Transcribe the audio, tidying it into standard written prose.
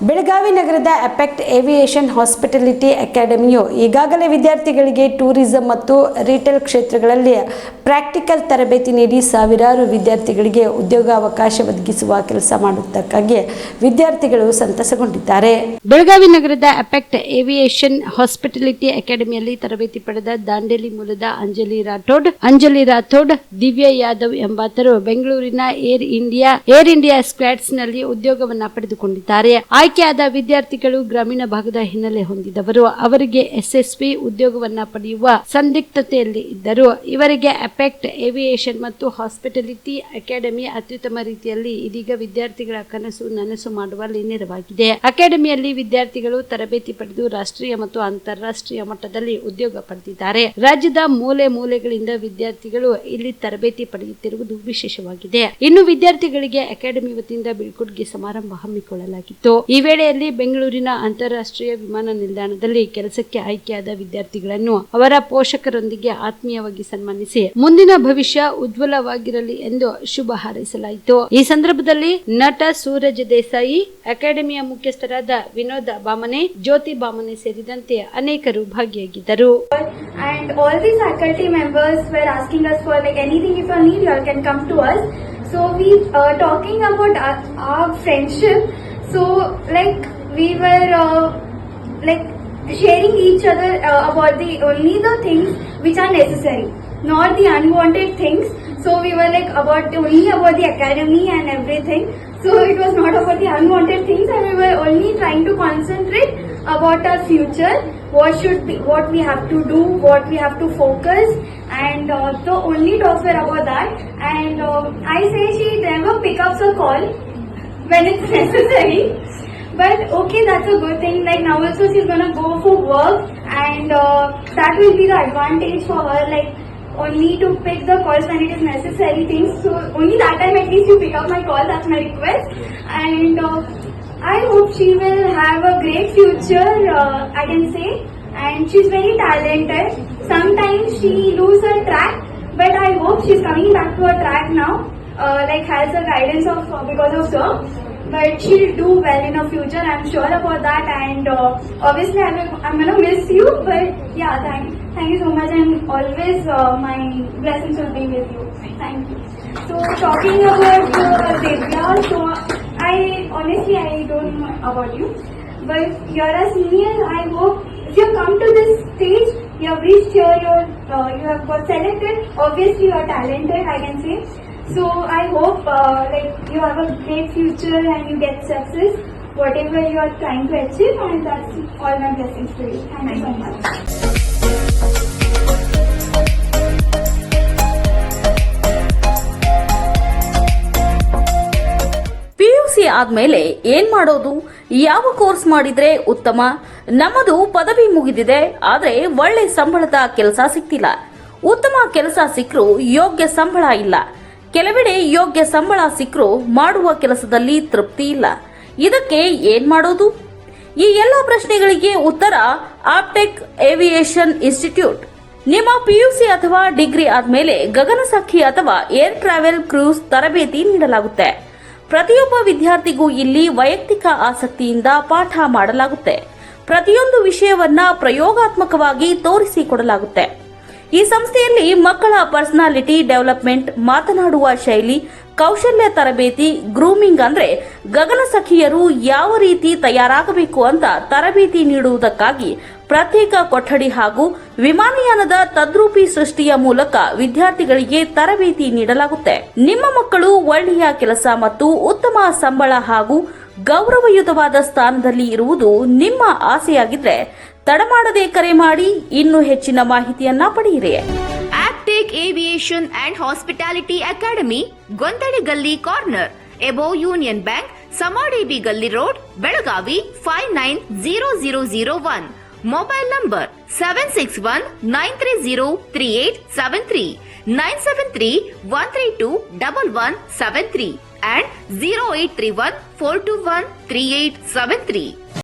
ಬೆಳಗಾವಿ ನಗರದ ಅಪೆಕ್ಟ್ aviation hospitality ಅಕಾಡೆಮಿಯು ಈಗಾಗಲೇ ವಿದ್ಯಾರ್ಥಿಗಳಿಗೆ ಟೂರಿಸಂ ಮತ್ತು ರಿಟೇಲ್ ಕ್ಷೇತ್ರಗಳಲ್ಲಿ ಪ್ರಾಕ್ಟಿಕಲ್ ತರಬೇತಿ ನೀಡಿ ಸಾವಿರಾರು ವಿದ್ಯಾರ್ಥಿಗಳಿಗೆ ಉದ್ಯೋಗಾವಕಾಶ ಒದಗಿಸುವ ಕೆಲಸ ಮಾಡುವುದಕ್ಕಾಗಿ ವಿದ್ಯಾರ್ಥಿಗಳು ಸಂತಸಗೊಂಡಿದ್ದಾರೆ. ಬೆಳಗಾವಿ ನಗರದ ಅಪೆಕ್ಟ್ ಏವಿಯೇಷನ್ ಹಾಸ್ಪಿಟಾಲಿಟಿ ಅಕಾಡೆಮಿಯಲ್ಲಿ ತರಬೇತಿ ಪಡೆದ ದಾಂಡೇಲಿ ಮೂಲದ ಅಂಜಲಿ ರಾಥೋಡ್, ದಿವ್ಯಾ ಯಾದವ್ ಎಂಬಾತರು ಬೆಂಗಳೂರಿನ ಏರ್ ಇಂಡಿಯಾ ಸ್ಕ್ವಾಡ್ಸ್ ನಲ್ಲಿ ಉದ್ಯೋಗವನ್ನ ಪಡೆದುಕೊಂಡಿದ್ದಾರೆ. ಆಯ್ಕೆಯಾದ ವಿದ್ಯಾರ್ಥಿಗಳು ಗ್ರಾಮೀಣ ಭಾಗದ ಹಿನ್ನೆಲೆ ಹೊಂದಿದವರು. ಅವರಿಗೆ ಎಸ್ಎಸ್ಪಿ ಉದ್ಯೋಗವನ್ನ ಪಡೆಯುವ ಸಂದಿಗ್ಧತೆಯಲ್ಲಿ ಇದ್ದರು. ಇವರಿಗೆ ಅಪೆಕ್ಟ್ ಏವಿಯೇಷನ್ ಮತ್ತು ಹಾಸ್ಪಿಟಾಲಿಟಿ ಅಕಾಡೆಮಿ ಅತ್ಯುತ್ತಮ ರೀತಿಯಲ್ಲಿ ಇದೀಗ ವಿದ್ಯಾರ್ಥಿಗಳ ಕನಸು ನನಸು ಮಾಡುವಲ್ಲಿ ನೆರವಾಗಿದೆ. ಅಕಾಡೆಮಿಯಲ್ಲಿ ವಿದ್ಯಾರ್ಥಿಗಳು ತರಬೇತಿ ಪಡೆದು ರಾಷ್ಟ್ರೀಯ ಮತ್ತು ಅಂತಾರಾಷ್ಟ್ರೀಯ ಮಟ್ಟದಲ್ಲಿ ಉದ್ಯೋಗ ಪಡೆದಿದ್ದಾರೆ. ರಾಜ್ಯದ ಮೂಲೆ ಮೂಲೆಗಳಿಂದ ವಿದ್ಯಾರ್ಥಿಗಳು ಇಲ್ಲಿ ತರಬೇತಿ ಪಡೆಯುತ್ತಿರುವುದು ವಿಶೇಷವಾಗಿದೆ. ಇನ್ನು ವಿದ್ಯಾರ್ಥಿಗಳಿಗೆ ಅಕಾಡೆಮಿ ವತಿಯಿಂದ ಬೀಳ್ಕೊಡುಗೆ ಸಮಾರಂಭ ಹಮ್ಮಿಕೊಳ್ಳಲಾಗಿತ್ತು. ಈ ವೇಳೆಯಲ್ಲಿ ಬೆಂಗಳೂರಿನ ಅಂತಾರಾಷ್ಟ್ರೀಯ ವಿಮಾನ ನಿಲ್ದಾಣದಲ್ಲಿ ಕೆಲಸಕ್ಕೆ ಆಯ್ಕೆಯಾದ ವಿದ್ಯಾರ್ಥಿಗಳನ್ನು ಅವರ ಪೋಷಕರೊಂದಿಗೆ ಆತ್ಮೀಯವಾಗಿ ಸನ್ಮಾನಿಸಿ ಮುಂದಿನ ಭವಿಷ್ಯ ಉಜ್ವಲವಾಗಿರಲಿ ಎಂದು ಶುಭ ಹಾರೈಸಲಾಯಿತು. ಈ ಸಂದರ್ಭದಲ್ಲಿ ನಟ ಸೂರಜ್ ದೇಸಾಯಿ, ಅಕಾಡೆಮಿಯ ಮುಖ್ಯಸ್ಥರಾದ ವಿನೋದ್ ಬಾಮನೆ, ಜ್ಯೋತಿ ಬಾಮನೆ ಸೇರಿದಂತೆ ಅನೇಕರು ಭಾಗಿಯಾಗಿದ್ದರು. And all the faculty members were asking us for anything if you need, you all can come to us. So we talking about our friendship. So we were sharing each other about only the things which are necessary, not the unwanted things. So we were only about the academy and everything. So it was not about the unwanted things, and we were only trying to concentrate about our future, what we have to do, what we have to focus, and the only talks were about that. And I say she never pick up the call when it's necessary, but okay, that's a good thing. Now also she's gonna go for work, and that will be the advantage for her, only to pick the calls when it is necessary things. So only that time at least you pick up my call, that's my request. And I hope she will have a great future, I can say. And she's very talented. Sometimes she lose her track, but I hope she's coming back to her track now, has the guidance of because of sir. But she'll do well in her future, I'm sure about that. And obviously I'm gonna miss you, but yeah, thank you so much, and always my blessings will be with you. Thank you. So talking about Divya, so I don't know about you, but you're a senior. I hope if you come to this stage, you have reached here, you have got selected. Obviously you are talented, I can say. So I hope you have a great future and you get success, whatever you are trying to achieve, and that's all my blessings to you. Thank you so much. PUC ಆದ್ಮೇಲೆ ಏನ್ ಮಾಡೋದು, ಯಾವ course ಮಾಡಿದ್ರೆ ಉತ್ತಮ? ನಮ್ಮದು ಪದವಿ ಮುಗಿದಿದೆ, ಆದ್ರೆ ಒಳ್ಳೆ ಸಂಬಳದ ಕೆಲಸ ಸಿಗ್ತಿಲ್ಲ. ಉತ್ತಮ ಕೆಲಸ ಸಿಕ್ಕರೂ ಯೋಗ್ಯ ಸಂಬಳ ಇಲ್ಲ. ಕೆಲವೆಡೆ ಯೋಗ್ಯ ಸಂಬಳ ಸಿಕ್ಕರೂ ಮಾಡುವ ಕೆಲಸದಲ್ಲಿ ತೃಪ್ತಿ ಇಲ್ಲ. ಇದಕ್ಕೆ ಏನ್ ಮಾಡೋದು? ಈ ಎಲ್ಲ ಪ್ರಶ್ನೆಗಳಿಗೆ ಉತ್ತರ ಅಪೆಕ್ಟ್ ಏವಿಯೇಷನ್ ಇನ್ಸ್ಟಿಟ್ಯೂಟ್. ನಿಮ್ಮ PUC ಅಥವಾ ಡಿಗ್ರಿ ಆದ್ಮೇಲೆ ಗಗನಸಖಿ ಅಥವಾ ಏರ್ ಟ್ರಾವೆಲ್ ಕ್ರೂಸ್ ತರಬೇತಿ ನೀಡಲಾಗುತ್ತೆ. ಪ್ರತಿಯೊಬ್ಬ ವಿದ್ಯಾರ್ಥಿಗೂ ಇಲ್ಲಿ ವೈಯಕ್ತಿಕ ಆಸಕ್ತಿಯಿಂದ ಪಾಠ ಮಾಡಲಾಗುತ್ತೆ. ಪ್ರತಿಯೊಂದು ವಿಷಯವನ್ನ ಪ್ರಯೋಗಾತ್ಮಕವಾಗಿ ತೋರಿಸಿಕೊಡಲಾಗುತ್ತೆ. ಈ ಸಂಸ್ಥೆಯಲ್ಲಿ ಮಕ್ಕಳ ಪರ್ಸನಾಲಿಟಿ ಡೆವಲಪ್ಮೆಂಟ್, ಮಾತನಾಡುವ ಶೈಲಿ, ಕೌಶಲ್ಯ ತರಬೇತಿ, ಗ್ರೂಮಿಂಗ್ ಅಂದ್ರೆ ಗಗನಸಖಿಯರು ಯಾವ ರೀತಿ ತಯಾರಾಗಬೇಕು ಅಂತ ತರಬೇತಿ ನೀಡುವುದಕ್ಕಾಗಿ ಪ್ರತ್ಯೇಕ ಕೊಠಡಿ ಹಾಗೂ ವಿಮಾನಯಾನದ ತದ್ರೂಪಿ ಸೃಷ್ಟಿಯ ಮೂಲಕ ವಿದ್ಯಾರ್ಥಿಗಳಿಗೆ ತರಬೇತಿ ನೀಡಲಾಗುತ್ತೆ. ನಿಮ್ಮ ಮಕ್ಕಳು ಒಳ್ಳೆಯ ಕೆಲಸ ಮತ್ತು ಉತ್ತಮ ಸಂಬಳ ಹಾಗೂ ಗೌರವಯುತವಾದ ಸ್ಥಾನದಲ್ಲಿ ಇರುವುದು ನಿಮ್ಮ ಆಸೆಯಾಗಿದ್ರೆ ತಡಮಾಡದೆ ಕರೆ ಮಾಡಿ ಇನ್ನೂ ಹೆಚ್ಚಿನ ಮಾಹಿತಿಯನ್ನ ಪಡೆಯಿರಿ. ಅಪೆಕ್ಟ್ ಏವಿಯೇಷನ್ ಅಂಡ್ ಹಾಸ್ಪಿಟಾಲಿಟಿ ಅಕಾಡೆಮಿ, ಗೊಂದಡಿ ಗಲ್ಲಿ corner, above union bank, Samadevi ಗಲ್ಲಿ road, Belagavi 590001. Mobile number 7619303873, 9731321173 and 083142133873.